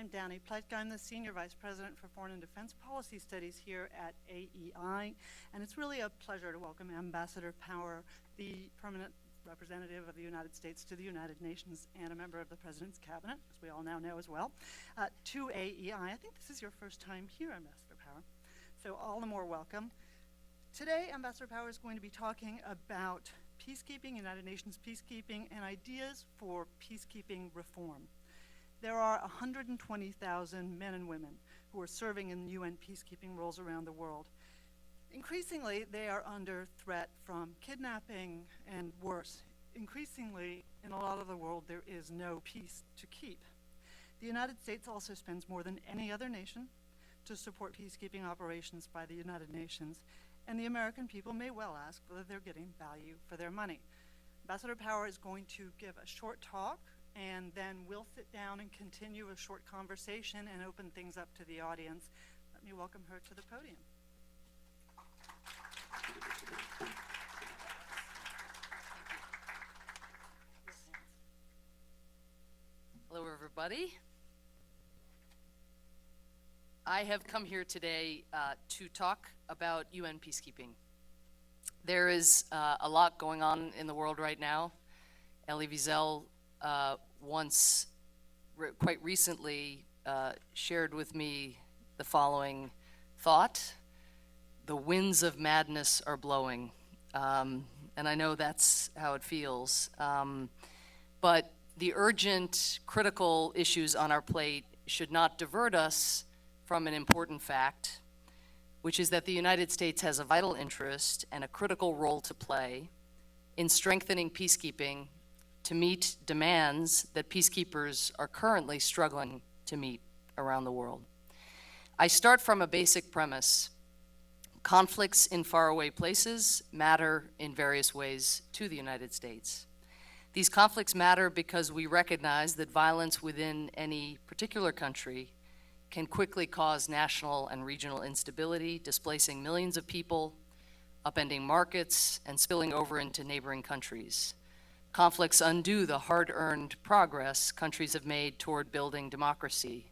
I'm Danny Pletka. I'm the Senior Vice President for Foreign and Defense Policy Studies here at AEI, and it's really a pleasure to welcome Ambassador Power, the permanent representative of the United States to the United Nations and a member of the President's Cabinet, as we all now know as well, to AEI. I think this is your first time here, Ambassador Power, so all the more welcome. Today, Ambassador Power is going to be talking about peacekeeping, United Nations peacekeeping, and ideas for peacekeeping reform. There are 120,000 men and women who are serving in UN peacekeeping roles around the world. Increasingly, they are under threat from kidnapping and worse. Increasingly, in a lot of the world, there is no peace to keep. The United States also spends more than any other nation to support peacekeeping operations by the United Nations, and the American people may well ask whether they're getting value for their money. Ambassador Power is going to give a short talk, and then we'll sit down and continue a short conversation and open things up to the audience. Let me welcome her to the podium. Hello, everybody. I have come here today to talk about UN peacekeeping. There is a lot going on in the world right now. Elie Wiesel once, quite recently, shared with me the following thought: the winds of madness are blowing. And I know that's how it feels. But the urgent, critical issues on our plate should not divert us from an important fact, which is that the United States has a vital interest and a critical role to play in strengthening peacekeeping to meet demands that peacekeepers are currently struggling to meet around the world. I start from a basic premise. Conflicts in faraway places matter in various ways to the United States. These conflicts matter because we recognize that violence within any particular country can quickly cause national and regional instability, displacing millions of people, upending markets, and spilling over into neighboring countries. Conflicts undo the hard-earned progress countries have made toward building democracy.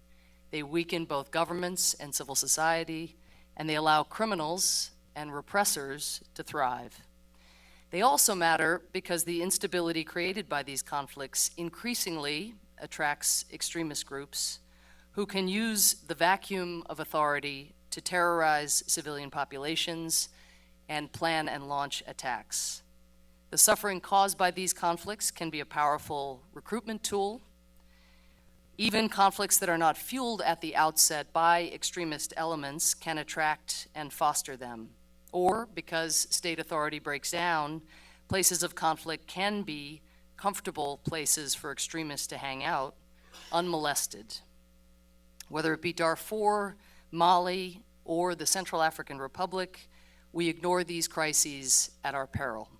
They weaken both governments and civil society, and they allow criminals and repressors to thrive. They also matter because the instability created by these conflicts increasingly attracts extremist groups who can use the vacuum of authority to terrorize civilian populations and plan and launch attacks. The suffering caused by these conflicts can be a powerful recruitment tool. Even conflicts that are not fueled at the outset by extremist elements can attract and foster them. Or, because state authority breaks down, places of conflict can be comfortable places for extremists to hang out, unmolested. Whether it be Darfur, Mali, or the Central African Republic, we ignore these crises at our peril.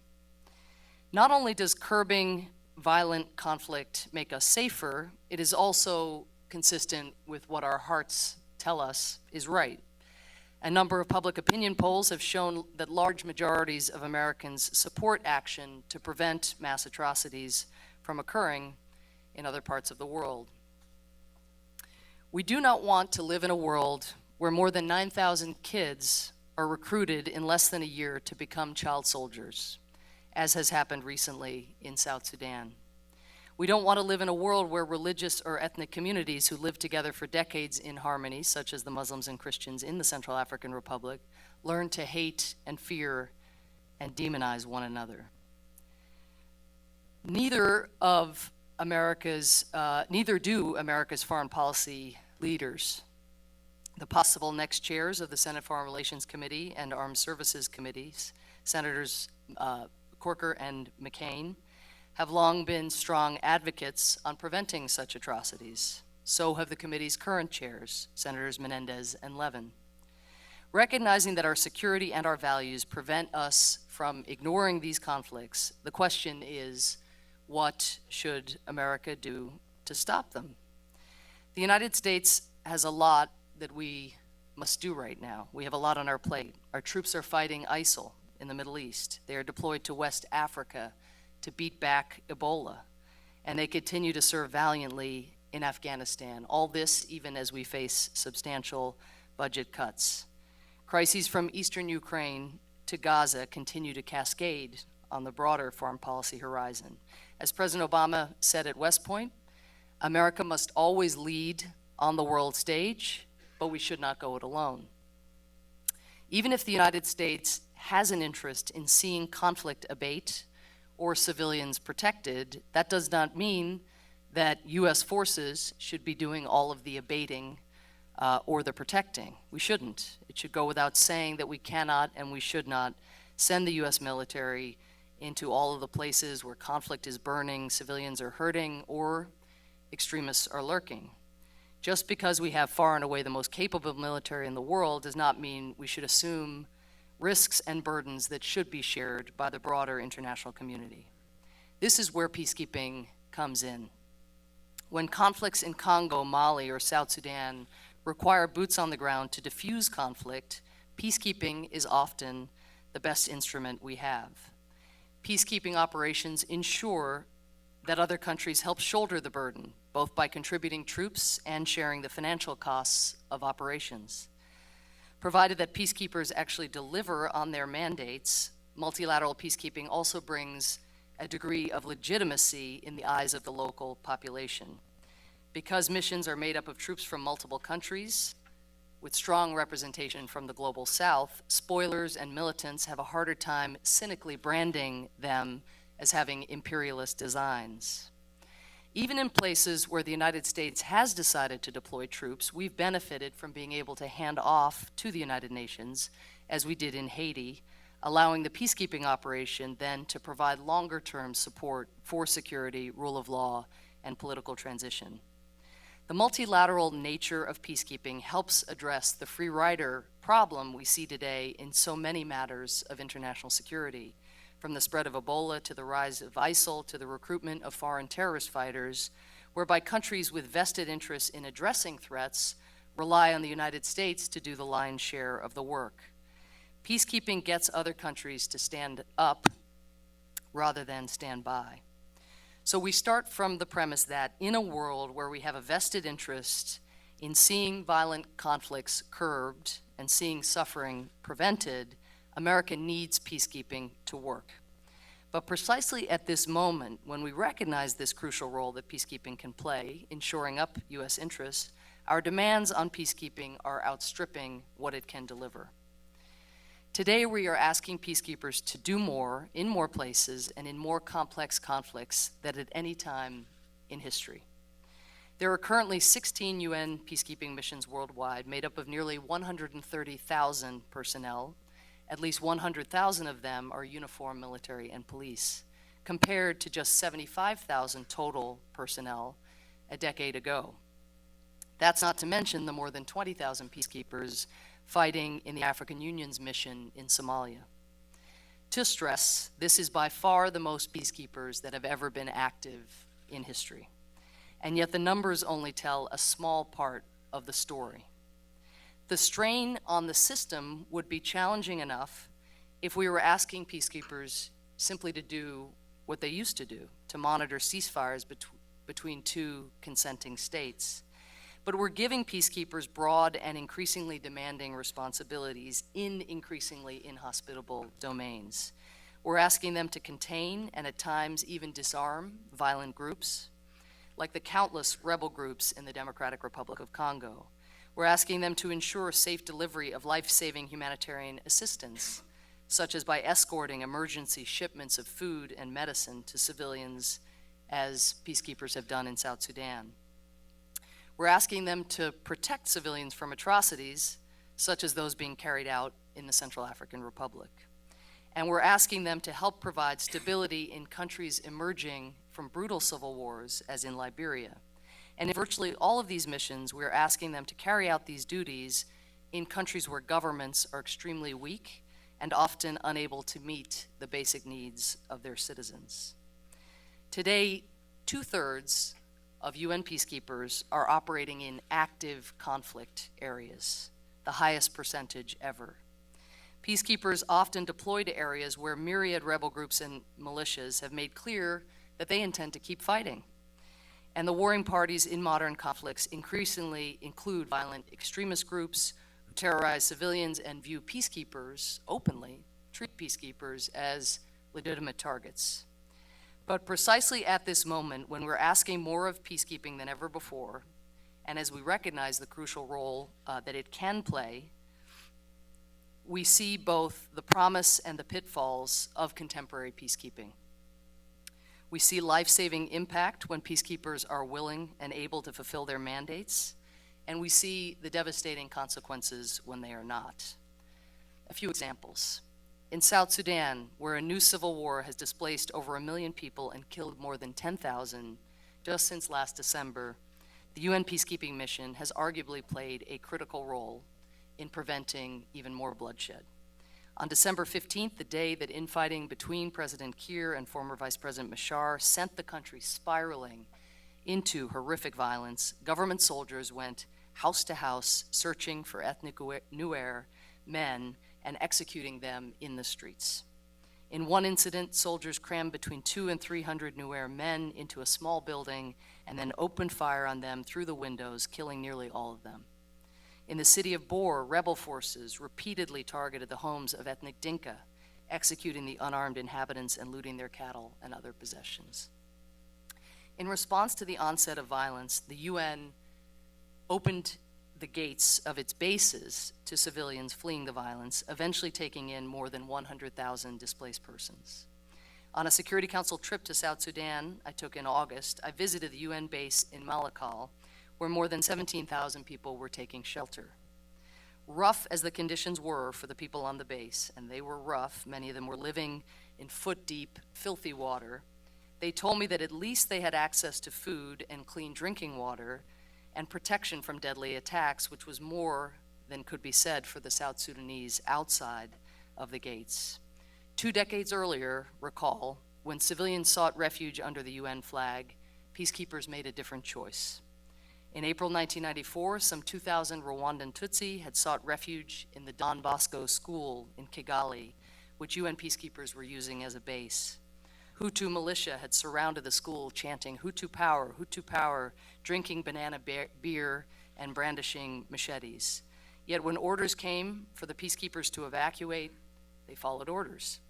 Not only does curbing violent conflict make us safer, it is also consistent with what our hearts tell us is right. A number of public opinion polls have shown that large majorities of Americans support action to prevent mass atrocities from occurring in other parts of the world. We do not want to live in a world where more than 9,000 kids are recruited in less than a year to become child soldiers, as has happened recently in South Sudan. We don't want to live in a world where religious or ethnic communities who lived together for decades in harmony, such as the Muslims and Christians in the Central African Republic, learn to hate and fear and demonize one another. Neither do America's foreign policy leaders. The possible next chairs of the Senate Foreign Relations Committee and Armed Services Committees, Senators Corker and McCain, have long been strong advocates on preventing such atrocities. So have the committee's current chairs, Senators Menendez and Levin. Recognizing that our security and our values prevent us from ignoring these conflicts, the question is, what should America do to stop them? The United States has a lot that we must do right now. We have a lot on our plate. Our troops are fighting ISIL in the Middle East. They are deployed to West Africa to beat back Ebola, and they continue to serve valiantly in Afghanistan. All this even as we face substantial budget cuts. Crises from eastern Ukraine to Gaza continue to cascade on the broader foreign policy horizon. As President Obama said at West Point, America must always lead on the world stage, but we should not go it alone. Even if the United States has an interest in seeing conflict abate or civilians protected, that does not mean that U.S. forces should be doing all of the abating or the protecting. We shouldn't. It should go without saying that we cannot and we should not send the U.S. military into all of the places where conflict is burning, civilians are hurting, or extremists are lurking. Just because we have far and away the most capable military in the world does not mean we should assume risks and burdens that should be shared by the broader international community. This is where peacekeeping comes in. When conflicts in Congo, Mali, or South Sudan require boots on the ground to diffuse conflict, peacekeeping is often the best instrument we have. Peacekeeping operations ensure that other countries help shoulder the burden, both by contributing troops and sharing the financial costs of operations. Provided that peacekeepers actually deliver on their mandates, multilateral peacekeeping also brings a degree of legitimacy in the eyes of the local population. Because missions are made up of troops from multiple countries, with strong representation from the global south, spoilers and militants have a harder time cynically branding them as having imperialist designs. Even in places where the United States has decided to deploy troops, we've benefited from being able to hand off to the United Nations, as we did in Haiti, allowing the peacekeeping operation then to provide longer-term support for security, rule of law, and political transition. The multilateral nature of peacekeeping helps address the free rider problem we see today in so many matters of international security, from the spread of Ebola to the rise of ISIL to the recruitment of foreign terrorist fighters, whereby countries with vested interests in addressing threats rely on the United States to do the lion's share of the work. Peacekeeping gets other countries to stand up rather than stand by. So we start from the premise that in a world where we have a vested interest in seeing violent conflicts curbed and seeing suffering prevented, America needs peacekeeping to work. But precisely at this moment, when we recognize this crucial role that peacekeeping can play in shoring up U.S. interests, our demands on peacekeeping are outstripping what it can deliver. Today, we are asking peacekeepers to do more in more places and in more complex conflicts than at any time in history. There are currently 16 UN peacekeeping missions worldwide, made up of nearly 130,000 personnel. At least 100,000 of them are uniformed military and police, compared to just 75,000 total personnel a decade ago. That's not to mention the more than 20,000 peacekeepers fighting in the African Union's mission in Somalia. To stress, this is by far the most peacekeepers that have ever been active in history. And yet the numbers only tell a small part of the story. The strain on the system would be challenging enough if we were asking peacekeepers simply to do what they used to do, to monitor ceasefires between two consenting states. But we're giving peacekeepers broad and increasingly demanding responsibilities in increasingly inhospitable domains. We're asking them to contain and at times even disarm violent groups, like the countless rebel groups in the Democratic Republic of Congo. We're asking them to ensure safe delivery of life-saving humanitarian assistance, such as by escorting emergency shipments of food and medicine to civilians, as peacekeepers have done in South Sudan. We're asking them to protect civilians from atrocities, such as those being carried out in the Central African Republic. And we're asking them to help provide stability in countries emerging from brutal civil wars, as in Liberia. And in virtually all of these missions, we're asking them to carry out these duties in countries where governments are extremely weak and often unable to meet the basic needs of their citizens. Today, 2/3 of UN peacekeepers are operating in active conflict areas, the highest percentage ever. Peacekeepers often deploy to areas where myriad rebel groups and militias have made clear that they intend to keep fighting. And the warring parties in modern conflicts increasingly include violent extremist groups who terrorize civilians and view peacekeepers openly, treat peacekeepers as legitimate targets. But precisely at this moment, when we're asking more of peacekeeping than ever before, and as we recognize the crucial role that it can play, we see both the promise and the pitfalls of contemporary peacekeeping. We see life-saving impact when peacekeepers are willing and able to fulfill their mandates, and we see the devastating consequences when they are not. A few examples. In South Sudan, where a new civil war has displaced over 1 million people and killed more than 10,000 just since last December, the UN peacekeeping mission has arguably played a critical role in preventing even more bloodshed. On December 15th, the day that infighting between President Kiir and former Vice President Machar sent the country spiraling into horrific violence, government soldiers went house to house searching for ethnic Nuer men and executing them in the streets. In one incident, soldiers crammed between 200 and 300 Nuer men into a small building and then opened fire on them through the windows, killing nearly all of them. In the city of Bor, rebel forces repeatedly targeted the homes of ethnic Dinka, executing the unarmed inhabitants and looting their cattle and other possessions. In response to the onset of violence, the UN opened the gates of its bases to civilians fleeing the violence, eventually taking in more than 100,000 displaced persons. On a Security Council trip to South Sudan I took in August, I visited the UN base in Malakal, where more than 17,000 people were taking shelter. Rough as the conditions were for the people on the base, and they were rough, many of them were living in foot-deep, filthy water, they told me that at least they had access to food and clean drinking water and protection from deadly attacks, which was more than could be said for the South Sudanese outside of the gates. 2 decades earlier, recall, when civilians sought refuge under the UN flag, peacekeepers made a different choice. In April 1994, some 2,000 Rwandan Tutsi had sought refuge in the Don Bosco school in Kigali, which UN peacekeepers were using as a base. Hutu militia had surrounded the school chanting Hutu power, drinking banana beer and brandishing machetes. Yet when orders came for the peacekeepers to evacuate, they followed orders.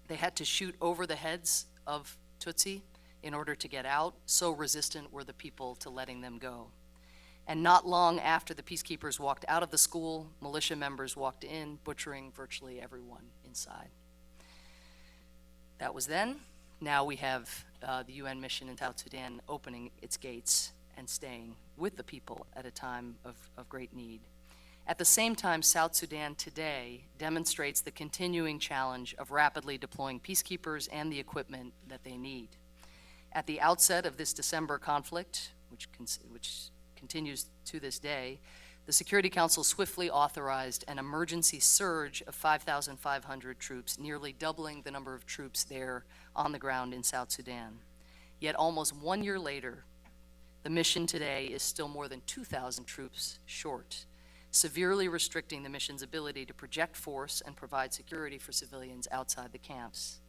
They had to shoot over the heads of Tutsi in order to get out, so resistant were the people to letting them go. And not long after the peacekeepers walked out of the school, militia members walked in, butchering virtually everyone inside. That was then. Now we have the UN mission in South Sudan opening its gates and staying with the people at a time of great need. At the same time, South Sudan today demonstrates the continuing challenge of rapidly deploying peacekeepers and the equipment that they need. At the outset of this December conflict, which continues to this day, the Security Council swiftly authorized an emergency surge of 5,500 troops, nearly doubling the number of troops there on the ground in South Sudan. Yet almost 1 year later, the mission today is still more than 2,000 troops short, severely restricting the mission's ability to project force and provide security for civilians outside the camps.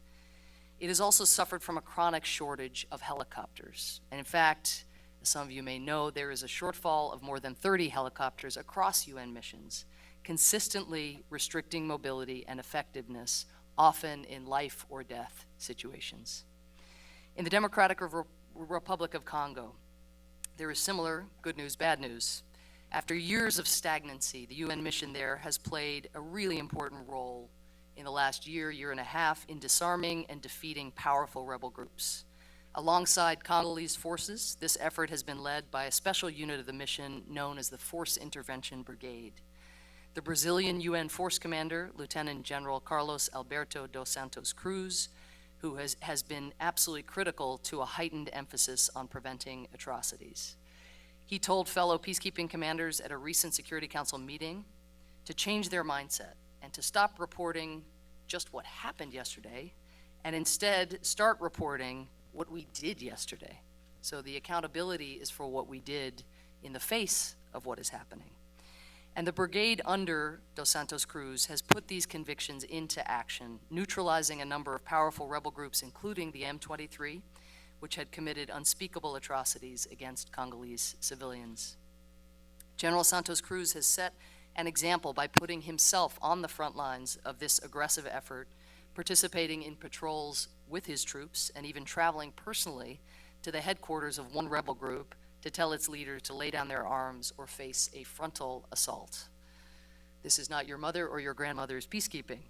It has also suffered from a chronic shortage of helicopters. And in fact, as some of you may know, there is a shortfall of more than 30 helicopters across UN missions, consistently restricting mobility and effectiveness, often in life or death situations. In the Democratic Republic of Congo, there is similar good news, bad news. After years of stagnancy, the UN mission there has played a really important role in the last year and a half in disarming and defeating powerful rebel groups. Alongside Congolese forces, this effort has been led by a special unit of the mission known as the Force Intervention Brigade. The Brazilian UN Force Commander, Lieutenant General Carlos Alberto dos Santos Cruz, who has been absolutely critical to a heightened emphasis on preventing atrocities. He told fellow peacekeeping commanders at a recent Security Council meeting to change their mindset and to stop reporting just what happened yesterday and instead start reporting what we did yesterday. So the accountability is for what we did in the face of what is happening. And the brigade under Dos Santos Cruz has put these convictions into action, neutralizing a number of powerful rebel groups, including the M23, which had committed unspeakable atrocities against Congolese civilians. General Santos Cruz has set an example by putting himself on the front lines of this aggressive effort, participating in patrols with his troops, and even traveling personally to the headquarters of one rebel group to tell its leader to lay down their arms or face a frontal assault. This is not your mother or your grandmother's peacekeeping.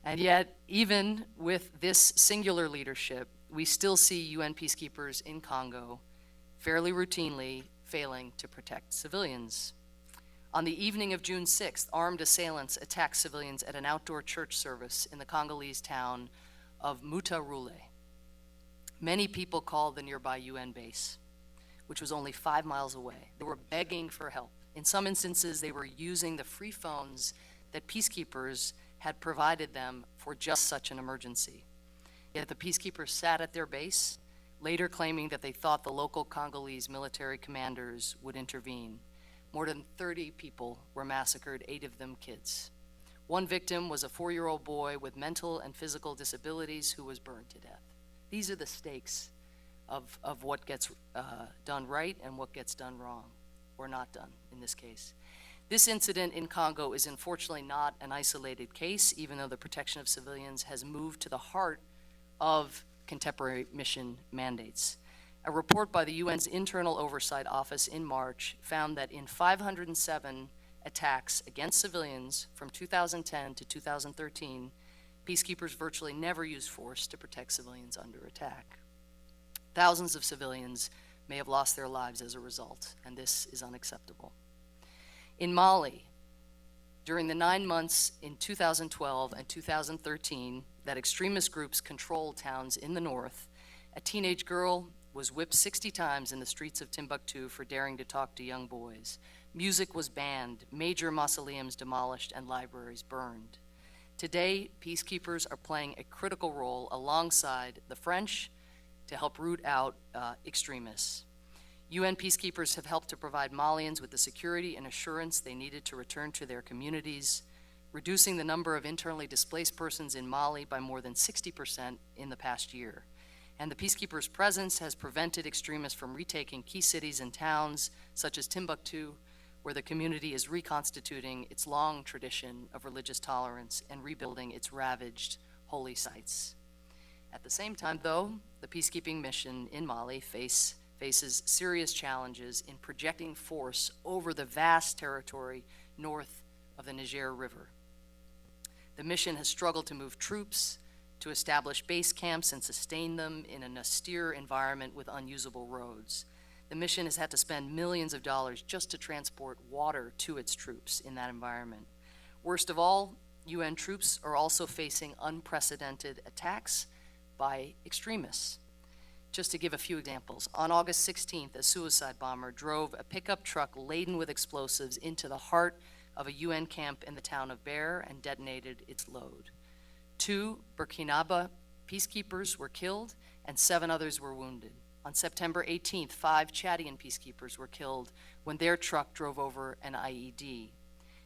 And yet, even with this singular leadership, we still see UN peacekeepers in Congo fairly routinely failing to protect civilians. On the evening of June 6th, armed assailants attacked civilians at an outdoor church service in the Congolese town of Mutarule. Many people called the nearby UN base, which was only 5 miles away. They were begging for help. In some instances, they were using the free phones that peacekeepers had provided them for just such an emergency. Yet the peacekeepers sat at their base, later claiming that they thought the local Congolese military commanders would intervene. More than 30 people were massacred, 8 of them kids. One victim was a 4-year-old boy with mental and physical disabilities who was burned to death. These are the stakes of what gets done right and what gets done wrong, or not done in this case. This incident in Congo is unfortunately not an isolated case, even though the protection of civilians has moved to the heart of contemporary mission mandates. A report by the UN's Internal Oversight Office in March found that in 507 attacks against civilians from 2010 to 2013, peacekeepers virtually never used force to protect civilians under attack. Thousands of civilians may have lost their lives as a result, and this is unacceptable. In Mali, during the 9 months in 2012 and 2013 that extremist groups controlled towns in the north, a teenage girl was whipped 60 times in the streets of Timbuktu for daring to talk to young boys. Music was banned, major mausoleums demolished, and libraries burned. Today, peacekeepers are playing a critical role alongside the French to help root out extremists. UN peacekeepers have helped to provide Malians with the security and assurance they needed to return to their communities, reducing the number of internally displaced persons in Mali by more than 60% in the past year. And the peacekeepers' presence has prevented extremists from retaking key cities and towns, such as Timbuktu, where the community is reconstituting its long tradition of religious tolerance and rebuilding its ravaged holy sites. At the same time, though, the peacekeeping mission in Mali faces serious challenges in projecting force over the vast territory north of the Niger River. The mission has struggled to move troops, to establish base camps and sustain them in an austere environment with unusable roads. The mission has had to spend millions of dollars just to transport water to its troops in that environment. Worst of all, UN troops are also facing unprecedented attacks by extremists. Just to give a few examples, on August 16th, a suicide bomber drove a pickup truck laden with explosives into the heart of a UN camp in the town of Bear and detonated its load. 2 Burkinabe peacekeepers were killed and 7 others were wounded. On September 18th, 5 Chadian peacekeepers were killed when their truck drove over an IED.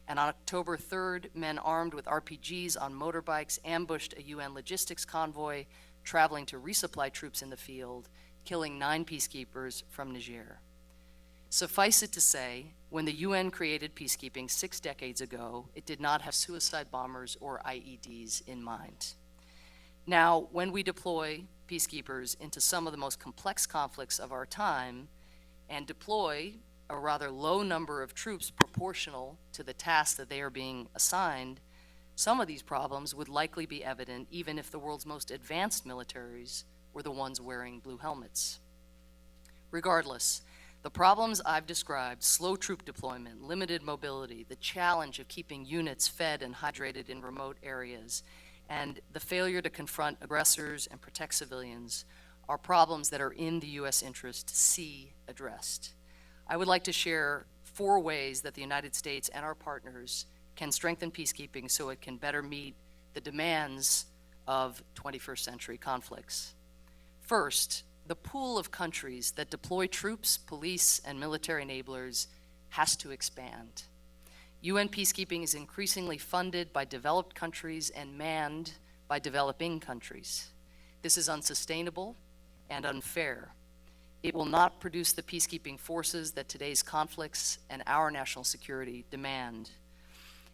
And on October 3rd, men armed with RPGs on motorbikes ambushed a UN logistics convoy traveling to resupply troops in the field, killing 9 peacekeepers from Niger. Suffice it to say, when the UN created peacekeeping 6 decades ago, it did not have suicide bombers or IEDs in mind. Now, when we deploy peacekeepers into some of the most complex conflicts of our time and deploy a rather low number of troops proportional to the tasks that they are being assigned, some of these problems would likely be evident even if the world's most advanced militaries were the ones wearing blue helmets. Regardless, the problems I've described, slow troop deployment, limited mobility, the challenge of keeping units fed and hydrated in remote areas, and the failure to confront aggressors and protect civilians are problems that are in the U.S. interest to see addressed. I would like to share 4 ways that the United States and our partners can strengthen peacekeeping so it can better meet the demands of 21st century conflicts. First, the pool of countries that deploy troops, police, and military enablers has to expand. UN peacekeeping is increasingly funded by developed countries and manned by developing countries. This is unsustainable and unfair. It will not produce the peacekeeping forces that today's conflicts and our national security demand.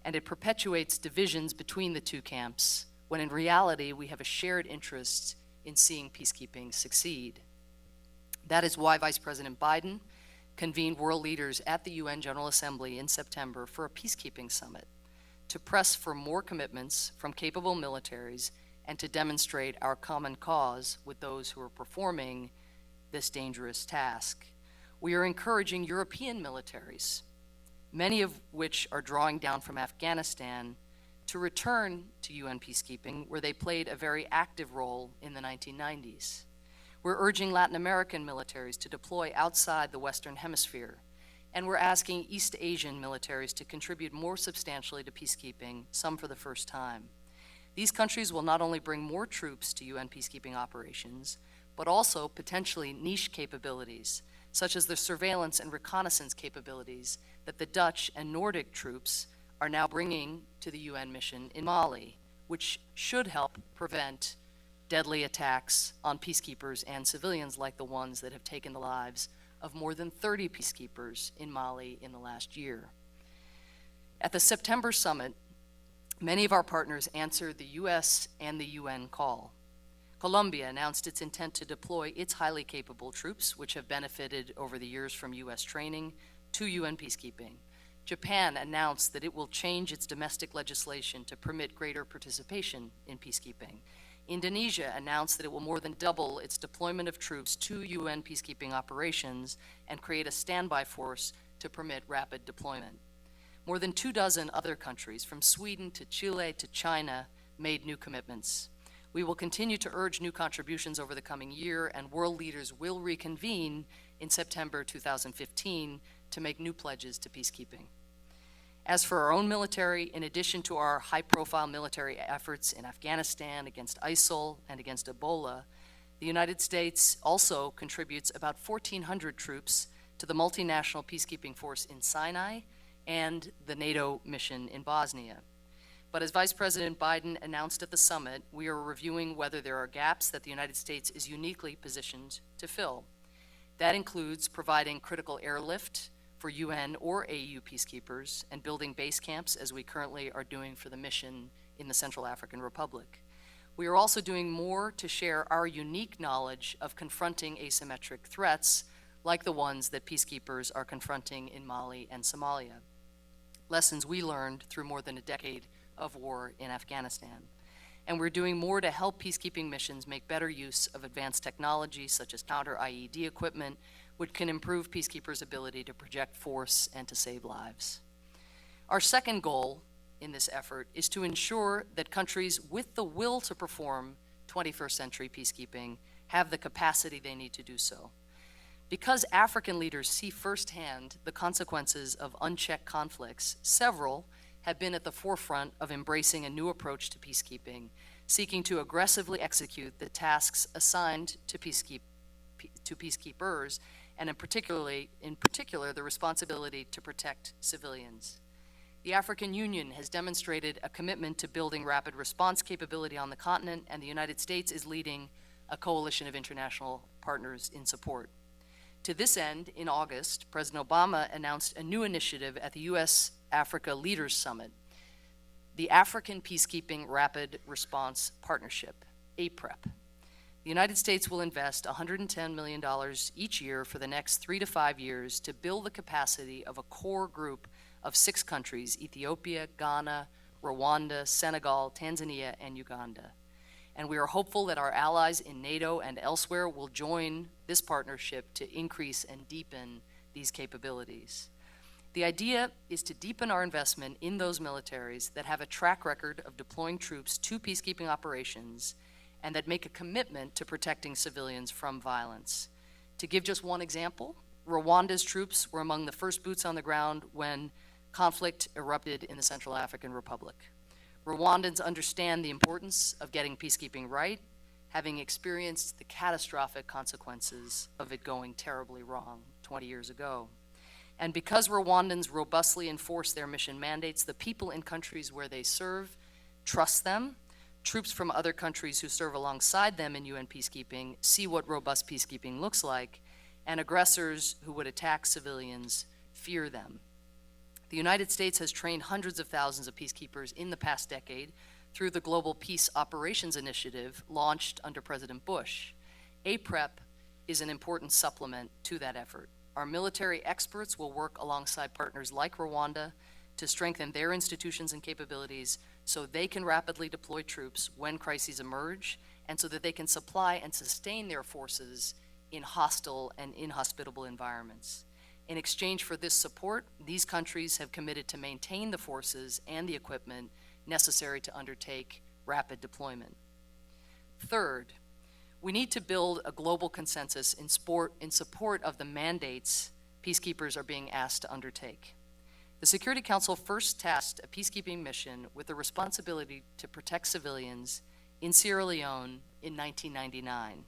And it perpetuates divisions between the two camps, when in reality we have a shared interest in seeing peacekeeping succeed. That is why Vice President Biden convened world leaders at the UN General Assembly in September for a peacekeeping summit to press for more commitments from capable militaries and to demonstrate our common cause with those who are performing this dangerous task. We are encouraging European militaries, many of which are drawing down from Afghanistan, to return to UN peacekeeping, where they played a very active role in the 1990s. We're urging Latin American militaries to deploy outside the Western Hemisphere, and we're asking East Asian militaries to contribute more substantially to peacekeeping, some for the first time. These countries will not only bring more troops to UN peacekeeping operations, but also potentially niche capabilities, such as the surveillance and reconnaissance capabilities that the Dutch and Nordic troops are now bringing to the UN mission in Mali, which should help prevent deadly attacks on peacekeepers and civilians like the ones that have taken the lives of more than 30 peacekeepers in Mali in the last year. At the September summit, many of our partners answered the US and the UN call. Colombia announced its intent to deploy its highly capable troops, which have benefited over the years from US training, to UN peacekeeping. Japan announced that it will change its domestic legislation to permit greater participation in peacekeeping. Indonesia announced that it will more than double its deployment of troops to UN peacekeeping operations and create a standby force to permit rapid deployment. More than 24 other countries, from Sweden to Chile to China, made new commitments. We will continue to urge new contributions over the coming year, and world leaders will reconvene in September 2015 to make new pledges to peacekeeping. As for our own military, in addition to our high-profile military efforts in Afghanistan against ISIL and against Ebola, the United States also contributes about 1,400 troops to the multinational peacekeeping force in Sinai and the NATO mission in Bosnia. But as Vice President Biden announced at the summit, we are reviewing whether there are gaps that the United States is uniquely positioned to fill. That includes providing critical airlift for UN or AU peacekeepers and building base camps, as we currently are doing for the mission in the Central African Republic. We are also doing more to share our unique knowledge of confronting asymmetric threats like the ones that peacekeepers are confronting in Mali and Somalia. Lessons we learned through more than a decade of war in Afghanistan. And we're doing more to help peacekeeping missions make better use of advanced technology such as counter-IED equipment, which can improve peacekeepers' ability to project force and to save lives. Our second goal in this effort is to ensure that countries with the will to perform 21st century peacekeeping have the capacity they need to do so. Because African leaders see firsthand the consequences of unchecked conflicts, several have been at the forefront of embracing a new approach to peacekeeping, seeking to aggressively execute the tasks assigned to peacekeepers, and in particular, the responsibility to protect civilians. The African Union has demonstrated a commitment to building rapid response capability on the continent, and the United States is leading a coalition of international partners in support. To this end, in August, President Obama announced a new initiative at the U.S.-Africa Leaders Summit, the African Peacekeeping Rapid Response Partnership, APREP. The United States will invest $110 million each year for the next 3 to 5 years to build the capacity of a core group of 6 countries: Ethiopia, Ghana, Rwanda, Senegal, Tanzania, and Uganda. And we are hopeful that our allies in NATO and elsewhere will join this partnership to increase and deepen these capabilities. The idea is to deepen our investment in those militaries that have a track record of deploying troops to peacekeeping operations and that make a commitment to protecting civilians from violence. To give just one example, Rwanda's troops were among the first boots on the ground when conflict erupted in the Central African Republic. Rwandans understand the importance of getting peacekeeping right, having experienced the catastrophic consequences of it going terribly wrong 20 years ago. And because Rwandans robustly enforce their mission mandates, the people in countries where they serve trust them, troops from other countries who serve alongside them in UN peacekeeping see what robust peacekeeping looks like, and aggressors who would attack civilians fear them. The United States has trained hundreds of thousands of peacekeepers in the past decade through the Global Peace Operations Initiative launched under President Bush. APREP is an important supplement to that effort. Our military experts will work alongside partners like Rwanda to strengthen their institutions and capabilities so they can rapidly deploy troops when crises emerge, and so that they can supply and sustain their forces in hostile and inhospitable environments. In exchange for this support, these countries have committed to maintain the forces and the equipment necessary to undertake rapid deployment. Third, we need to build a global consensus in support of the mandates peacekeepers are being asked to undertake. The Security Council first tasked a peacekeeping mission with the responsibility to protect civilians in Sierra Leone in 1999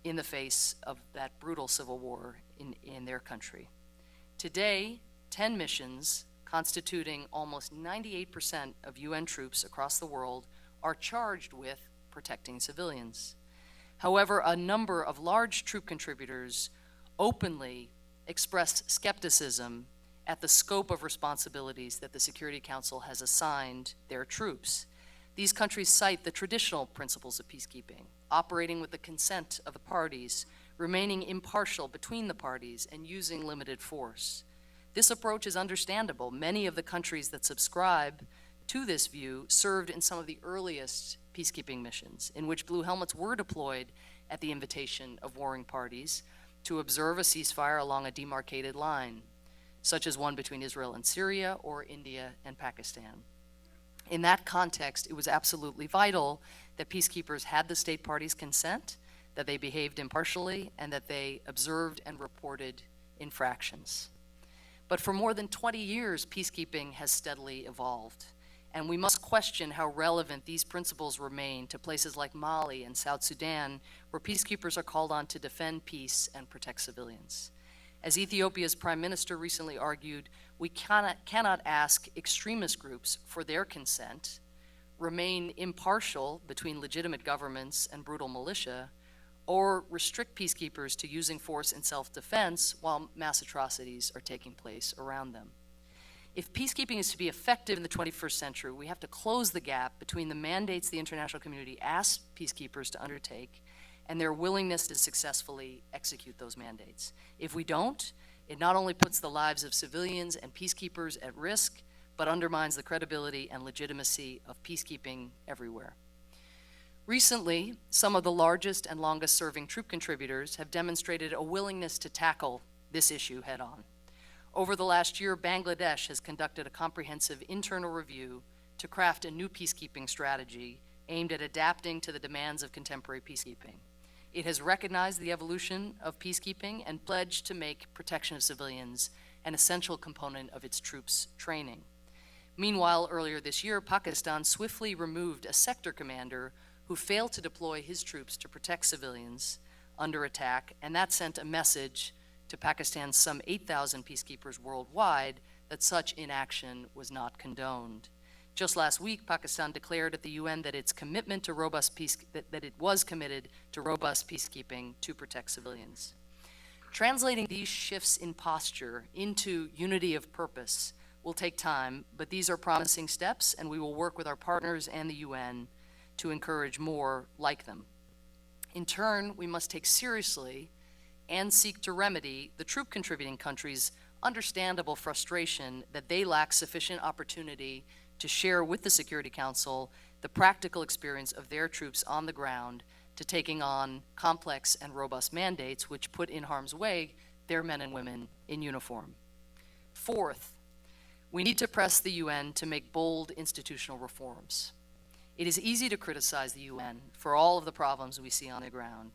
in the face of that brutal civil war in their country. Today, 10 missions constituting almost 98% of UN troops across the world are charged with protecting civilians. However, a number of large troop contributors openly expressed skepticism at the scope of responsibilities that the Security Council has assigned their troops. These countries cite the traditional principles of peacekeeping, operating with the consent of the parties, remaining impartial between the parties, and using limited force. This approach is understandable. Many of the countries that subscribe to this view served in some of the earliest peacekeeping missions, in which blue helmets were deployed at the invitation of warring parties to observe a ceasefire along a demarcated line, such as one between Israel and Syria or India and Pakistan. In that context, it was absolutely vital that peacekeepers had the state parties' consent, that they behaved impartially, and that they observed and reported infractions. But for more than 20 years, peacekeeping has steadily evolved, and we must question how relevant these principles remain to places like Mali and South Sudan, where peacekeepers are called on to defend peace and protect civilians. As Ethiopia's prime minister recently argued, we cannot ask extremist groups for their consent, remain impartial between legitimate governments and brutal militia, or restrict peacekeepers to using force in self-defense while mass atrocities are taking place around them. If peacekeeping is to be effective in the 21st century, we have to close the gap between the mandates the international community asks peacekeepers to undertake and their willingness to successfully execute those mandates. If we don't, it not only puts the lives of civilians and peacekeepers at risk, but undermines the credibility and legitimacy of peacekeeping everywhere. Recently, some of the largest and longest-serving troop contributors have demonstrated a willingness to tackle this issue head-on. Over the last year, Bangladesh has conducted a comprehensive internal review to craft a new peacekeeping strategy aimed at adapting to the demands of contemporary peacekeeping. It has recognized the evolution of peacekeeping and pledged to make protection of civilians an essential component of its troops' training. Meanwhile, earlier this year, Pakistan swiftly removed a sector commander who failed to deploy his troops to protect civilians under attack, and that sent a message to Pakistan's some 8,000 peacekeepers worldwide that such inaction was not condoned. Just last week, Pakistan declared at the UN that it was committed to robust peacekeeping to protect civilians. Translating these shifts in posture into unity of purpose will take time, but these are promising steps, and we will work with our partners and the UN to encourage more like them. In turn, we must take seriously and seek to remedy the troop contributing countries' understandable frustration that they lack sufficient opportunity to share with the Security Council the practical experience of their troops on the ground to taking on complex and robust mandates which put in harm's way their men and women in uniform. Fourth, we need to press the UN to make bold institutional reforms. It is easy to criticize the UN for all of the problems we see on the ground,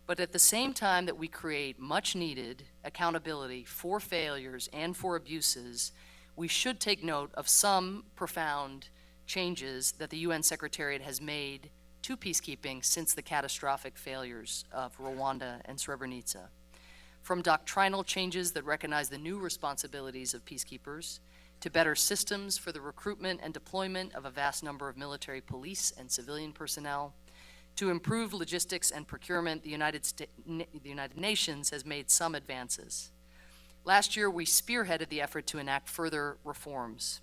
but at the same time that we create much needed accountability for failures and for abuses, we should take note of some profound changes that the UN Secretariat has made to peacekeeping since the catastrophic failures of Rwanda and Srebrenica. From doctrinal changes that recognize the new responsibilities of peacekeepers, to better systems for the recruitment and deployment of a vast number of military, police, and civilian personnel, to improve logistics and procurement, the United Nations has made some advances. Last year, we spearheaded the effort to enact further reforms,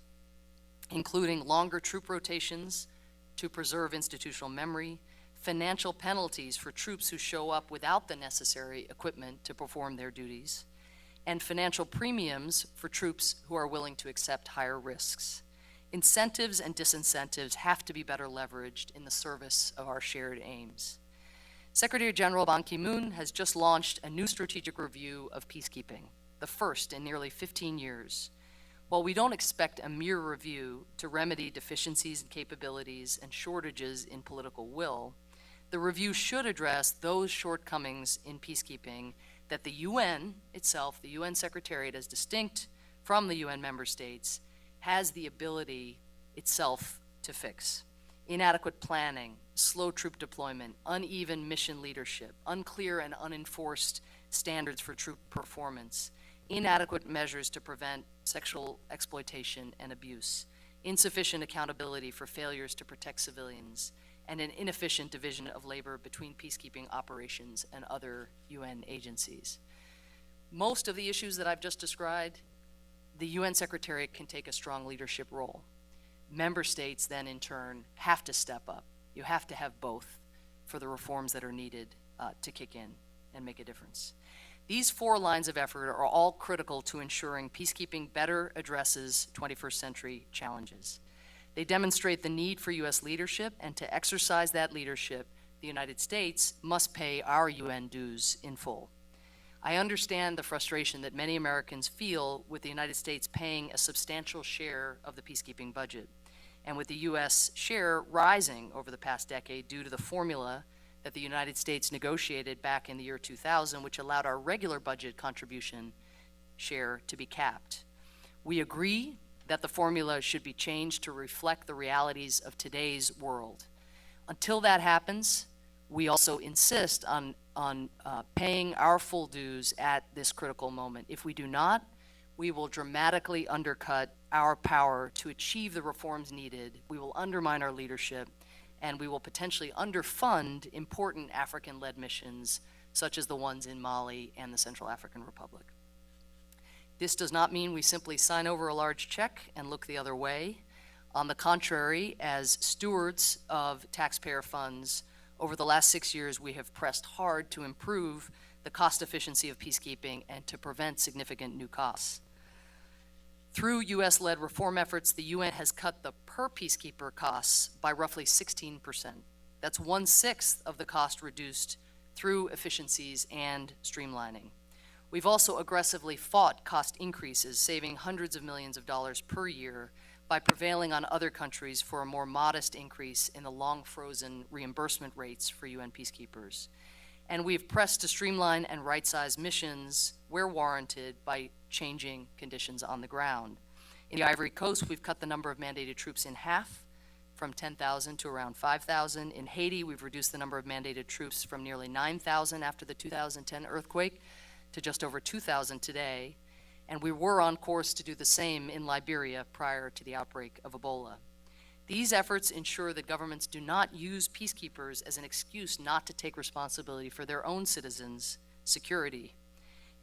including longer troop rotations to preserve institutional memory, financial penalties for troops who show up without the necessary equipment to perform their duties, and financial premiums for troops who are willing to accept higher risks. Incentives and disincentives have to be better leveraged in the service of our shared aims. Secretary General Ban Ki-moon has just launched a new strategic review of peacekeeping, the first in nearly 15 years. While we don't expect a mere review to remedy deficiencies in capabilities and shortages in political will, the review should address those shortcomings in peacekeeping that the UN itself, the UN Secretariat, as distinct from the UN member states, has the ability itself to fix. Inadequate planning, slow troop deployment, uneven mission leadership, unclear and unenforced standards for troop performance, inadequate measures to prevent sexual exploitation and abuse, insufficient accountability for failures to protect civilians, and an inefficient division of labor between peacekeeping operations and other UN agencies. Most of the issues that I've just described, the UN Secretariat can take a strong leadership role. Member states then, in turn, have to step up. You have to have both for the reforms that are needed to kick in and make a difference. These 4 lines of effort are all critical to ensuring peacekeeping better addresses 21st century challenges. They demonstrate the need for U.S. leadership, and to exercise that leadership, the United States must pay our UN dues in full. I understand the frustration that many Americans feel with the United States paying a substantial share of the peacekeeping budget, and with the U.S. share rising over the past decade due to the formula that the United States negotiated back in the year 2000, which allowed our regular budget contribution share to be capped. We agree that the formula should be changed to reflect the realities of today's world. Until that happens, we also insist on paying our full dues at this critical moment. If we do not, we will dramatically undercut our power to achieve the reforms needed. We will undermine our leadership, and we will potentially underfund important African-led missions, such as the ones in Mali and the Central African Republic. This does not mean we simply sign over a large check and look the other way. On the contrary, as stewards of taxpayer funds, over the last 6 years, we have pressed hard to improve the cost efficiency of peacekeeping and to prevent significant new costs. Through US-led reform efforts, the UN has cut the per peacekeeper costs by roughly 16%. That's 1/6 of the cost reduced through efficiencies and streamlining. We've also aggressively fought cost increases, saving hundreds of millions of dollars per year by prevailing on other countries for a more modest increase in the long-frozen reimbursement rates for UN peacekeepers. And we've pressed to streamline and right-size missions where warranted by changing conditions on the ground. In the Ivory Coast, we've cut the number of mandated troops in half, from 10,000 to around 5,000. In Haiti, we've reduced the number of mandated troops from nearly 9,000 after the 2010 earthquake to just over 2,000 today. And we were on course to do the same in Liberia prior to the outbreak of Ebola. These efforts ensure that governments do not use peacekeepers as an excuse not to take responsibility for their own citizens' security.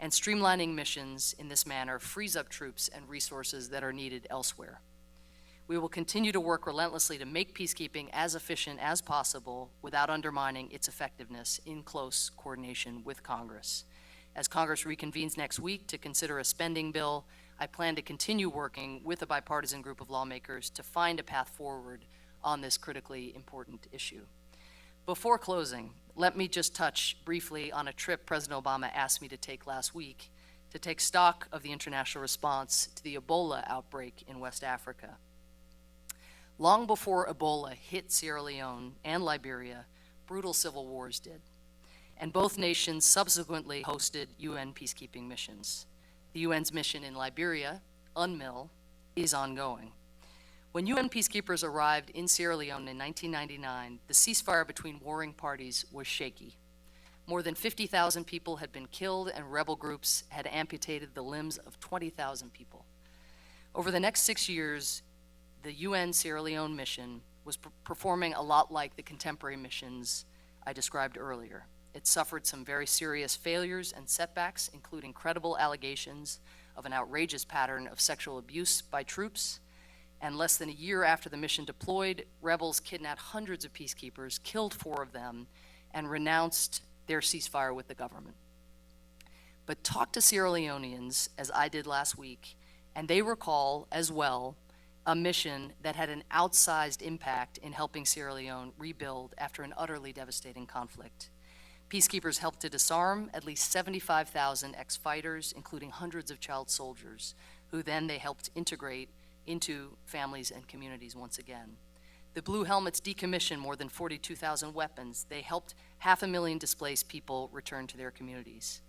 And streamlining missions in this manner frees up troops and resources that are needed elsewhere. We will continue to work relentlessly to make peacekeeping as efficient as possible without undermining its effectiveness in close coordination with Congress. As Congress reconvenes next week to consider a spending bill, I plan to continue working with a bipartisan group of lawmakers to find a path forward on this critically important issue. Before closing, let me just touch briefly on a trip President Obama asked me to take last week to take stock of the international response to the Ebola outbreak in West Africa. Long before Ebola hit Sierra Leone and Liberia, brutal civil wars did. And both nations subsequently hosted UN peacekeeping missions. The UN's mission in Liberia, UNMIL, is ongoing. When UN peacekeepers arrived in Sierra Leone in 1999, the ceasefire between warring parties was shaky. More than 50,000 people had been killed, and rebel groups had amputated the limbs of 20,000 people. Over the next 6 years, the UN Sierra Leone mission was performing a lot like the contemporary missions I described earlier. It suffered some very serious failures and setbacks, including credible allegations of an outrageous pattern of sexual abuse by troops. And less than a year after the mission deployed, rebels kidnapped hundreds of peacekeepers, killed 4 of them, and renounced their ceasefire with the government. But talk to Sierra Leoneans, as I did last week, and they recall as well a mission that had an outsized impact in helping Sierra Leone rebuild after an utterly devastating conflict. Peacekeepers helped to disarm at least 75,000 ex-fighters, including hundreds of child soldiers, who then they helped integrate into families and communities once again. The Blue Helmets decommissioned more than 42,000 weapons. They helped 500,000 displaced people return to their communities.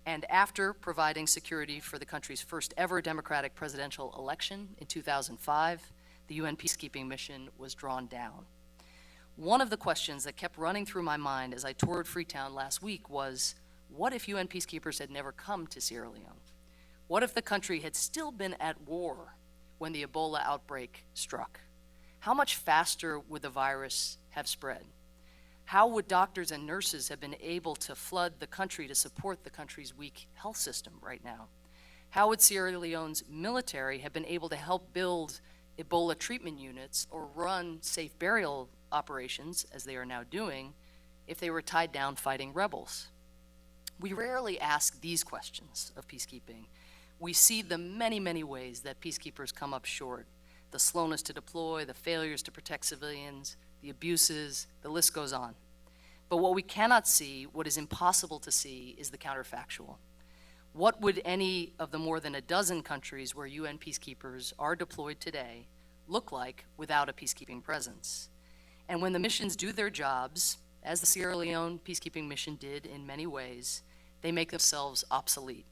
And after providing security for the country's first ever democratic presidential election in 2005, the UN peacekeeping mission was drawn down. One of the questions that kept running through my mind as I toured Freetown last week was, what if UN peacekeepers had never come to Sierra Leone? What if the country had still been at war when the Ebola outbreak struck? How much faster would the virus have spread? How would doctors and nurses have been able to flood the country to support the country's weak health system right now? How would Sierra Leone's military have been able to help build Ebola treatment units or run safe burial operations, as they are now doing, if they were tied down fighting rebels? We rarely ask these questions of peacekeeping. We see the many, many ways that peacekeepers come up short: the slowness to deploy, the failures to protect civilians, the abuses, the list goes on. But what we cannot see, what is impossible to see, is the counterfactual. What would any of the more than a dozen countries where UN peacekeepers are deployed today look like without a peacekeeping presence? And when the missions do their jobs, as the Sierra Leone peacekeeping mission did in many ways, they make themselves obsolete.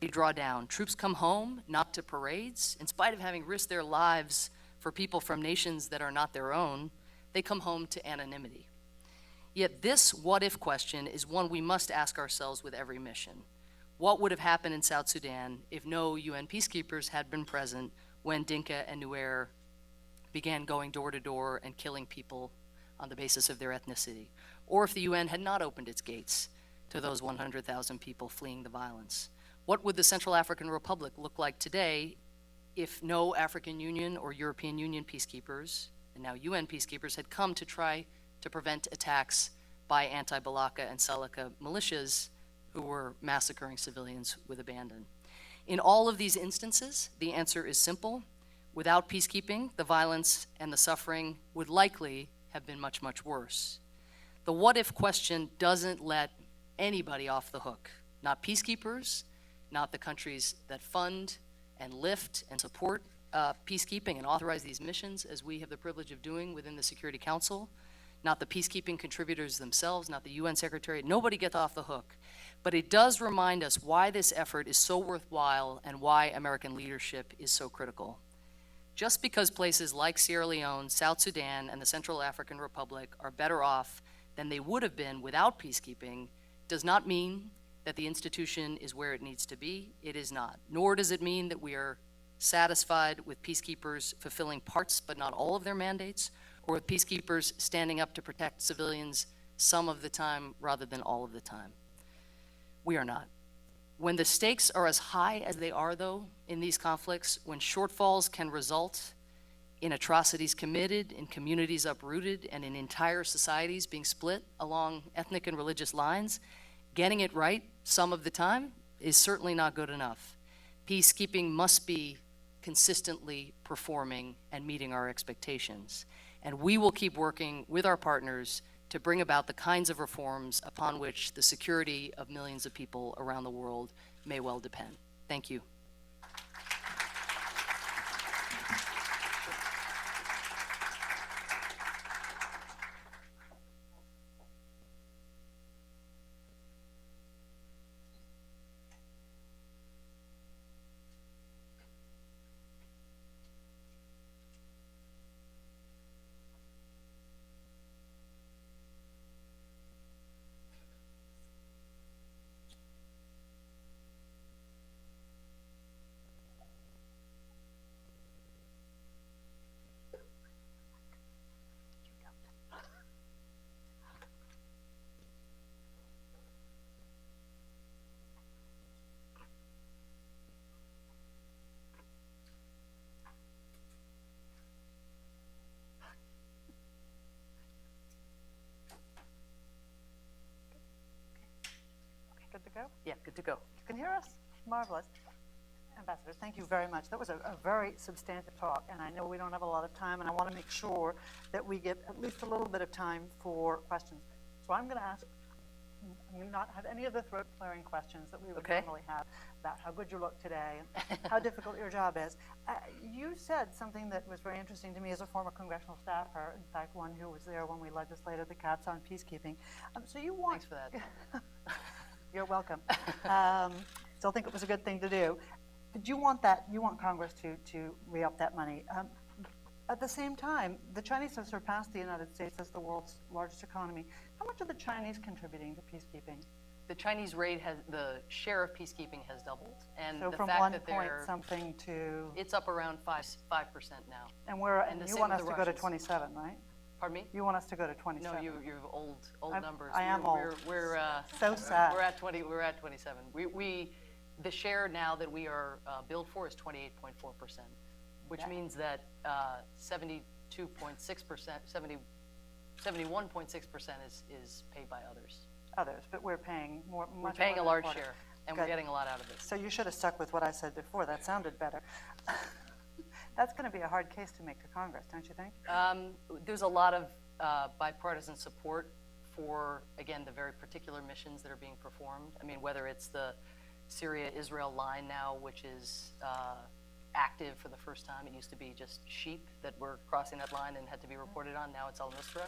They draw down. Troops come home, not to parades. In spite of having risked their lives for people from nations that are not their own, they come home to anonymity. Yet this what-if question is one we must ask ourselves with every mission. What would have happened in South Sudan if no UN peacekeepers had been present when Dinka and Nuer began going door to door and killing people on the basis of their ethnicity? Or if the UN had not opened its gates to those 100,000 people fleeing the violence? What would the Central African Republic look like today if no African Union or European Union peacekeepers, and now UN peacekeepers, had come to try to prevent attacks by anti-Balaka and Salaka militias who were massacring civilians with abandon? In all of these instances, the answer is simple. Without peacekeeping, the violence and the suffering would likely have been much, much worse. The what-if question doesn't let anybody off the hook. Not peacekeepers, not the countries that fund and lift and support peacekeeping and authorize these missions, as we have the privilege of doing within the Security Council, not the peacekeeping contributors themselves, not the UN Secretary. Nobody gets off the hook. But it does remind us why this effort is so worthwhile and why American leadership is so critical. Just because places like Sierra Leone, South Sudan, and the Central African Republic are better off than they would have been without peacekeeping does not mean that the institution is where it needs to be. It is not. Nor does it mean that we are satisfied with peacekeepers fulfilling parts but not all of their mandates, or with peacekeepers standing up to protect civilians some of the time rather than all of the time. We are not. When the stakes are as high as they are, though, in these conflicts, when shortfalls can result in atrocities committed, in communities uprooted, and in entire societies being split along ethnic and religious lines, getting it right some of the time is certainly not good enough. Peacekeeping must be consistently performing and meeting our expectations. And we will keep working with our partners to bring about the kinds of reforms upon which the security of millions of people around the world may well depend. Thank you. go? Yeah, good to go. You can hear us? Marvelous. Ambassador, thank you very much. That was a very substantive talk, and I know we don't have a lot of time, and I want to make sure that we get at least a little bit of time for questions. So I'm going to ask, I'm going to not have any of the throat-clearing questions that we would normally have about how good you look today and how difficult your job is. You said something that was very interesting to me as a former congressional staffer, in fact, one who was there when we legislated the caps on peacekeeping. So you want... Thanks for that. You're welcome. Still think it was a good thing to do. But you want Congress to re-up that money. At the same time, the Chinese have surpassed the United States as the world's largest economy. How much are the Chinese contributing to peacekeeping? The Chinese rate the share of peacekeeping has doubled, and So the from fact 1 that point something to... it's up around 5% now. And the you same want with us the to go to Russians. 27, right? Pardon me? You want us to go to 27. No, you have old numbers. I am old. We're So sad. We're at 20. We're at 27. The share now that we are billed for is 28.4%, which means that 72.6%, 71.6% is paid by others. Others, but we're paying more. We're paying a large share, and we're getting a lot out of it. So you should have stuck with what I said before. That sounded better. That's going to be a hard case to make to Congress, don't you think? There's a lot of bipartisan support for, again, the very particular missions that are being performed. I mean, whether it's the Syria-Israel line now, which is active for the first time. It used to be just sheep that were crossing that line and had to be reported on. Now it's al-Nusra.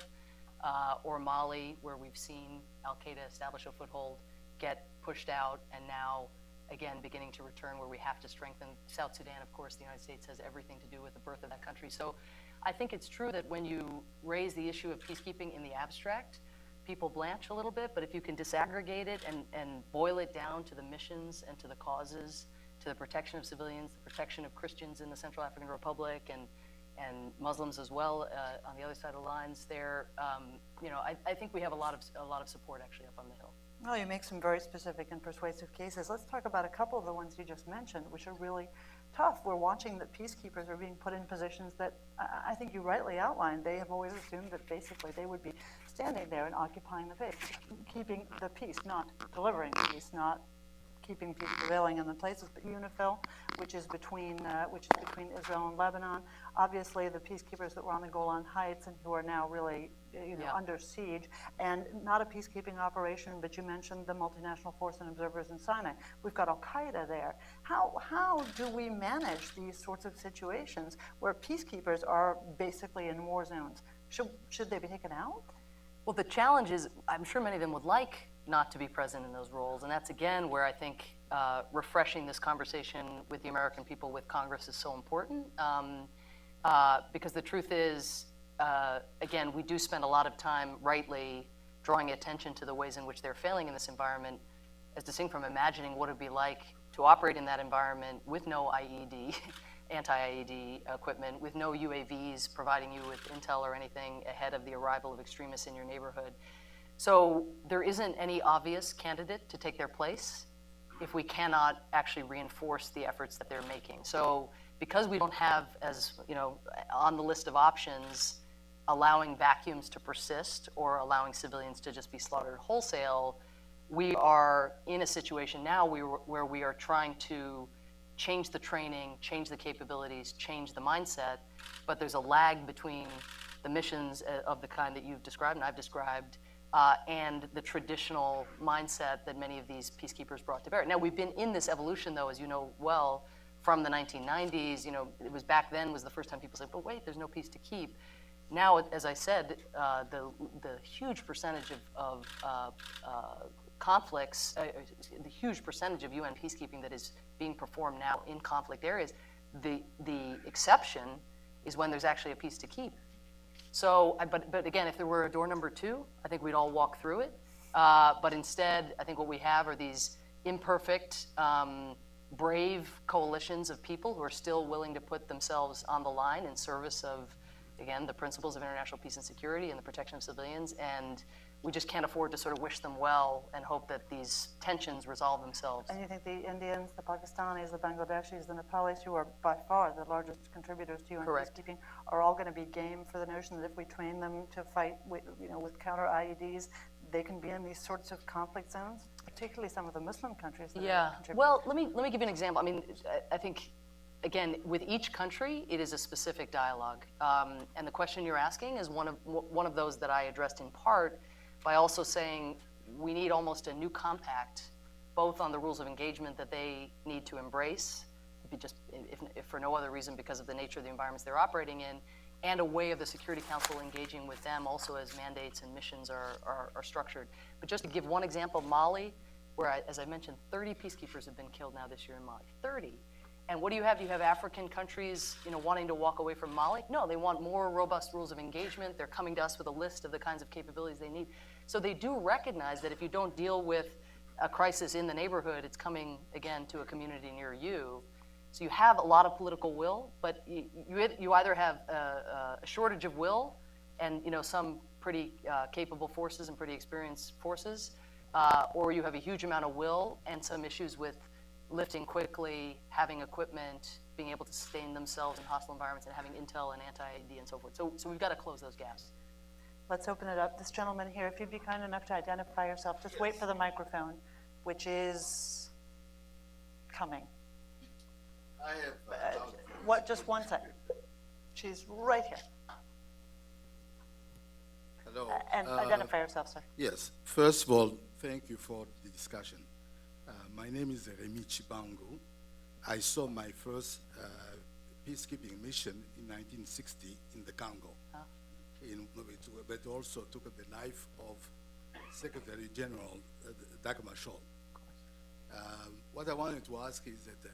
Or Mali, where we've seen al-Qaeda establish a foothold, get pushed out, and now, again, beginning to return where we have to strengthen. South Sudan, of course, the United States has everything to do with the birth of that country. So I think it's true that when you raise the issue of peacekeeping in the abstract, people blanch a little bit, but if you can disaggregate it and boil it down to the missions and to the causes, to the protection of civilians, the protection of Christians in the Central African Republic, and Muslims as well on the other side of the lines there, I think we have a lot of support actually up on the Hill. Well, you make some very specific and persuasive cases. Let's talk about a couple of the ones you just mentioned, which are really tough. We're watching that peacekeepers are being put in positions that I think you rightly outlined. They have always assumed that basically they would be standing there and occupying the peace, keeping the peace, not delivering peace, not keeping peace prevailing in the places. But UNIFIL, which is between Israel and Lebanon, obviously the peacekeepers that were on the Golan Heights and who are now really under siege, and not a peacekeeping operation, but you mentioned the multinational force and observers in Sinai. We've got al-Qaeda there. How do we manage these sorts of situations where peacekeepers are basically in war zones? Should they be taken out? Well, the challenge is, I'm sure many of them would like not to be present in those roles, and that's again where I think refreshing this conversation with the American people, with Congress, is so important, because the truth is, again, we do spend a lot of time rightly drawing attention to the ways in which they're failing in this environment, as distinct from imagining what it would be like to operate in that environment with no IED, anti-IED equipment, with no UAVs providing you with intel or anything ahead of the arrival of extremists in your neighborhood. So there isn't any obvious candidate to take their place if we cannot actually reinforce the efforts that they're making. So because we don't have, as on the list of options, allowing vacuums to persist or allowing civilians to just be slaughtered wholesale, we are in a situation now where we are trying to change the training, change the capabilities, change the mindset, but there's a lag between the missions of the kind that you've described and I've described, and the traditional mindset that many of these peacekeepers brought to bear. Now, we've been in this evolution, though, as you know well, from the 1990s. It was back then was the first time people said, but wait, there's no peace to keep. Now, as I said, the huge percentage of conflicts, the huge percentage of UN peacekeeping that is being performed now in conflict areas, the exception is when there's actually a peace to keep. So, but again, if there were a door number 2, I think we'd all walk through it. But instead, I think what we have are these imperfect, brave coalitions of people who are still willing to put themselves on the line in service of, again, the principles of international peace and security and the protection of civilians. And we just can't afford to sort of wish them well and hope that these tensions resolve themselves. And you think the Indians, the Pakistanis, the Bangladeshis, the Nepalis, who are by far the largest contributors to UN peacekeeping, are all going to be game for the notion that if we train them to fight with counter IEDs, they can be in these sorts of conflict zones, particularly some of the Muslim countries that Yeah. are contributing? Well, let me give you an example. I mean, I think, again, with each country, it is a specific dialogue. And the question you're asking is one of those that I addressed in part by also saying we need almost a new compact, both on the rules of engagement that they need to embrace, if for no other reason because of the nature of the environments they're operating in, and a way of the Security Council engaging with them also as mandates and missions are structured. But just to give one example, Mali, where, as I mentioned, 30 peacekeepers have been killed now this year in Mali. 30. And what do you have? Do you have African countries, wanting to walk away from Mali? No, they want more robust rules of engagement. They're coming to us with a list of the kinds of capabilities they need. So they do recognize that if you don't deal with a crisis in the neighborhood, it's coming, again, to a community near you. So you have a lot of political will, but you either have a shortage of will and some pretty capable forces and pretty experienced forces, or you have a huge amount of will and some issues with lifting quickly, having equipment, being able to sustain themselves in hostile environments, and having intel and anti-ID and so forth. So we've got to close those gaps. Let's open it up. This gentleman here, if you'd be kind enough to identify yourself, just wait for the microphone, which is coming. I have What? Just one second. She's right here. hello. And identify yourself, sir. Yes. First of all, thank you for the discussion. My name is Remy Chibangu. I saw my first peacekeeping mission in 1960 in the Congo. But also took the life of Secretary General Dagmar Scholl. What I wanted to ask is that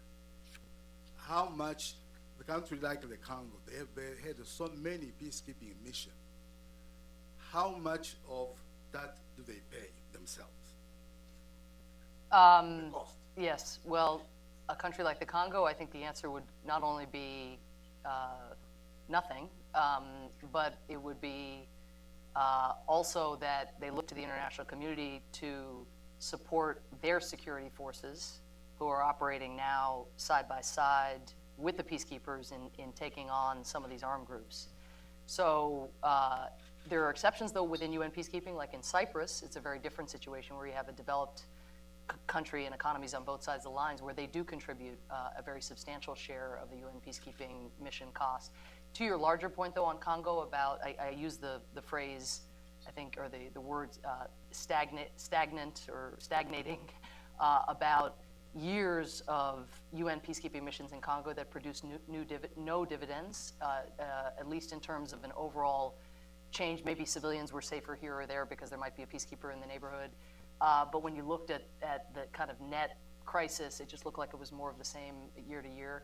how much the country like the Congo, they have had so many peacekeeping missions. How much of that do they pay themselves? The cost. Yes, well, a country like the Congo, I think the answer would not only be nothing, but it would be also that they look to the international community to support their security forces who are operating now side by side with the peacekeepers in taking on some of these armed groups. So there are exceptions, though, within UN peacekeeping. Like in Cyprus, it's a very different situation where you have a developed country and economies on both sides of the lines where they do contribute a very substantial share of the UN peacekeeping mission costs. To your larger point, though, on Congo, about I use the phrase, I think, or the words stagnant or stagnating about years of UN peacekeeping missions in Congo that produce no dividends, at least in terms of an overall change. Maybe civilians were safer here or there because there might be a peacekeeper in the neighborhood. But when you looked at the kind of net crisis, it just looked like it was more of the same year to year.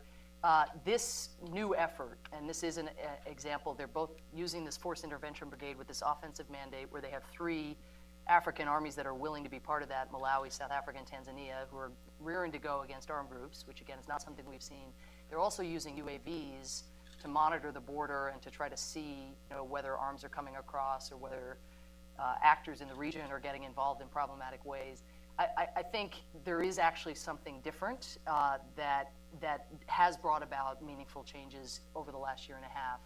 This new effort, and this is an example, they're both using this force intervention brigade with this offensive mandate where they have 3 African armies that are willing to be part of that, Malawi, South Africa, and Tanzania, who are rearing to go against armed groups, which again is not something we've seen. They're also using UAVs to monitor the border and to try to see whether arms are coming across or whether actors in the region are getting involved in problematic ways. I think there is actually something different that has brought about meaningful changes over the last year and a half.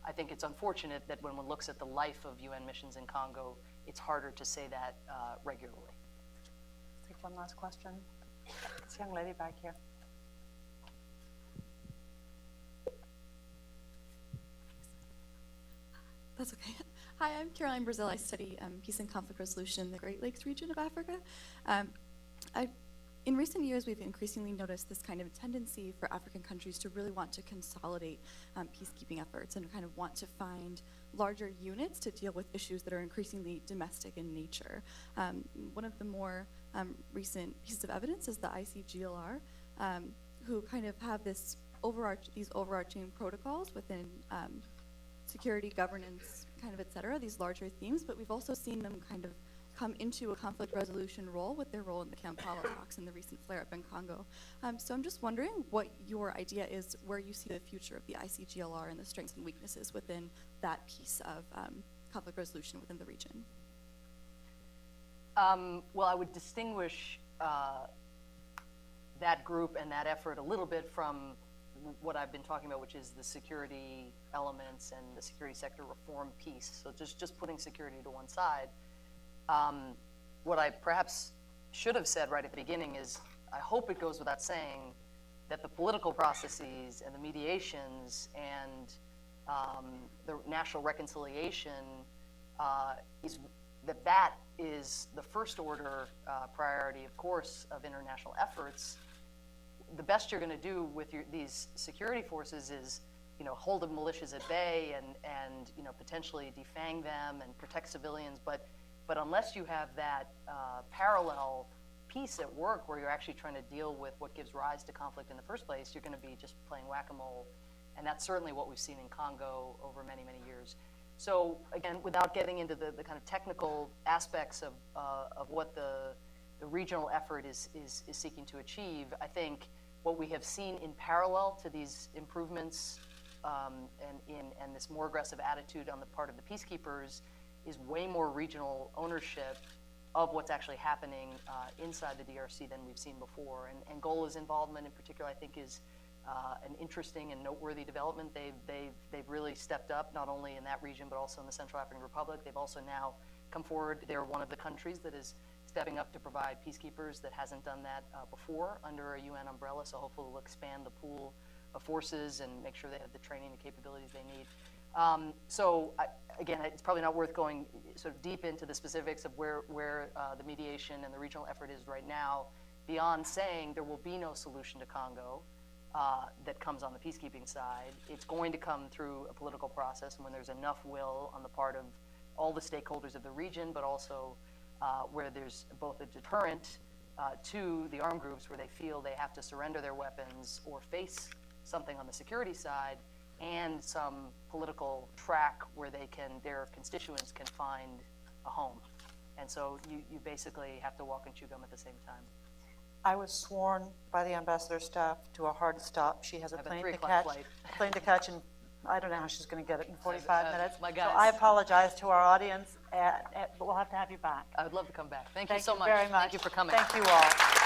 I think it's unfortunate that when one looks at the life of UN missions in Congo, it's harder to say that regularly. Let's take one last question. This young lady back here. That's okay. Hi, I'm Caroline Brazil. I study peace and conflict resolution in the Great Lakes region of Africa. In recent years, we've increasingly noticed this kind of tendency for African countries to really want to consolidate peacekeeping efforts and kind of want to find larger units to deal with issues that are increasingly domestic in nature. One of the more recent pieces of evidence is the ICGLR, who kind of have these overarching protocols within security, governance, kind of et cetera, these larger themes, but we've also seen them kind of come into a conflict resolution role with their role in the Kampala talks and the recent flare-up in Congo. So I'm just wondering what your idea is, where you see the future of the ICGLR and the strengths and weaknesses within that piece of conflict resolution within the region. Well, I would distinguish that group and that effort a little bit from what I've been talking about, which is the security elements and the security sector reform piece. So just putting security to one side. What I perhaps should have said right at the beginning is, I hope it goes without saying that the political processes and the mediations and the national reconciliation that is the first order priority, of course, of international efforts. The best you're going to do with these security forces is, hold the militias at bay and potentially defang them and protect civilians. But unless you have that parallel piece at work where you're actually trying to deal with what gives rise to conflict in the first place, you're going to be just playing whack-a-mole. And that's certainly what we've seen in Congo over many, many years. So again, without getting into the kind of technical aspects of what the regional effort is seeking to achieve, I think what we have seen in parallel to these improvements and this more aggressive attitude on the part of the peacekeepers is way more regional ownership of what's actually happening inside the DRC than we've seen before. And Angola's involvement in particular, I think, is an interesting and noteworthy development. They've really stepped up, not only in that region, but also in the Central African Republic. They've also now come forward. They're one of the countries that is stepping up to provide peacekeepers that hasn't done that before under a UN umbrella. So hopefully we'll expand the pool of forces and make sure they have the training and capabilities they need. Again, it's probably not worth going sort of deep into the specifics of where the mediation and the regional effort is right now, beyond saying there will be no solution to Congo that comes on the peacekeeping side. It's going to come through a political process, and when there's enough will on the part of all the stakeholders of the region, but also where there's both a deterrent to the armed groups where they feel they have to surrender their weapons or face something on the security side, and some political track where their constituents can find a home. And so you basically have to walk and chew gum at the same time. I was sworn by the ambassador's staff to a hard stop. She has a I have a plane 3 to o'clock catch. flight. Plane to catch, and I don't know how she's going to get it in 45 minutes. my So guys. I apologize to our audience, but we'll have to have you back. I would love to come back. Thank you Thank so you much. very much. Thank you for coming. Thank you all.